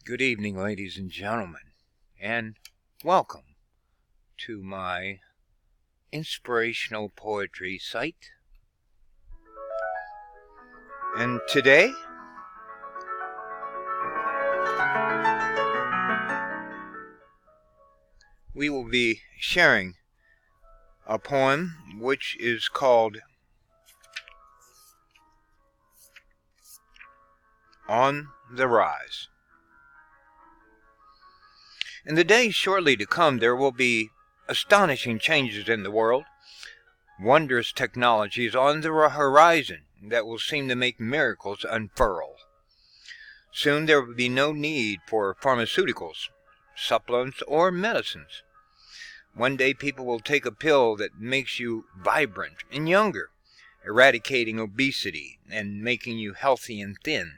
Good evening, ladies and gentlemen, and welcome to my inspirational poetry site. And today, we will be sharing a poem which is called On the Rise. In the days shortly to come, there will be astonishing changes in the world, wondrous technologies on the horizon that will seem to make miracles unfurl. Soon there will be no need for pharmaceuticals, supplements, or medicines. One day people will take a pill that makes you vibrant and younger, eradicating obesity and making you healthy and thin.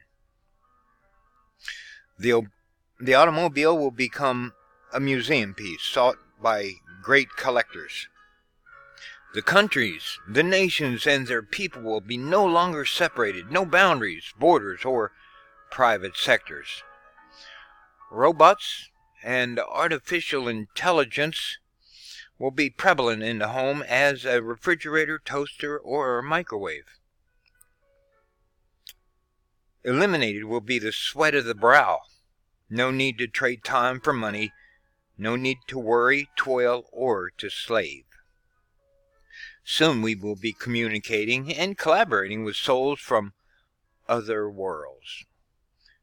The automobile will become a museum piece sought by great collectors. The countries, the nations, and their people will be no longer separated, no boundaries, borders, or private sectors. Robots and artificial intelligence will be prevalent in the home as a refrigerator, toaster, or microwave. Eliminated will be the sweat of the brow. No need to trade time for money. No need to worry, toil, or to slave. Soon we will be communicating and collaborating with souls from other worlds.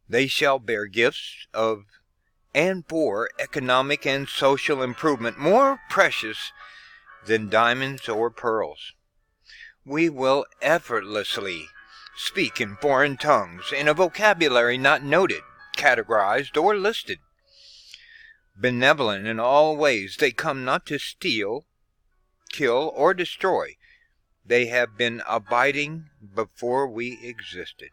They shall bear gifts of and for economic and social improvement more precious than diamonds or pearls. We will effortlessly speak in foreign tongues in a vocabulary not noted, categorized, or listed. Benevolent in all ways, they come not to steal, kill, or destroy. They have been abiding before we existed.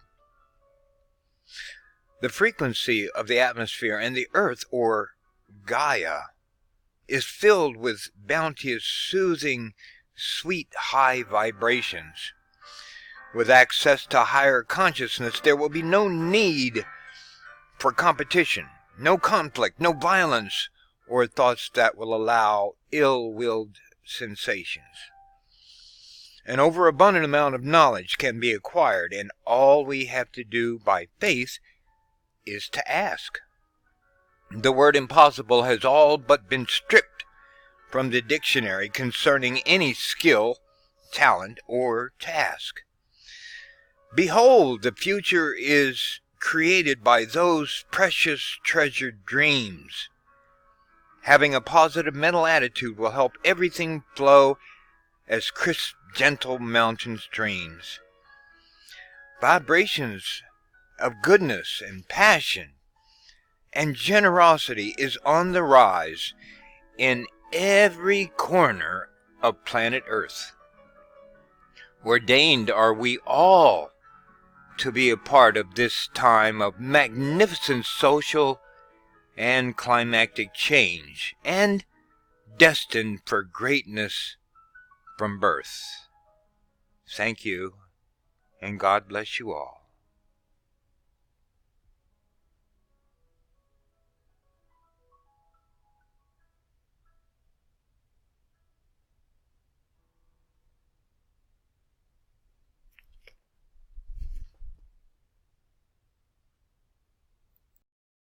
The frequency of the atmosphere and the earth, or Gaia, is filled with bounteous, soothing, sweet, high vibrations. With access to higher consciousness, there will be no need for competition, no conflict, no violence, or thoughts that will allow ill-willed sensations. An overabundant amount of knowledge can be acquired, and all we have to do by faith is to ask. The word impossible has all but been stripped from the dictionary concerning any skill, talent, or task. Behold, the future is created by those precious treasured dreams. Having a positive mental attitude will help everything flow as crisp, gentle mountain streams. Vibrations of goodness and passion and generosity is on the rise in every corner of planet Earth. Ordained are we all to be a part of this time of magnificent social and climactic change, and destined for greatness from birth. Thank you, and God bless you all.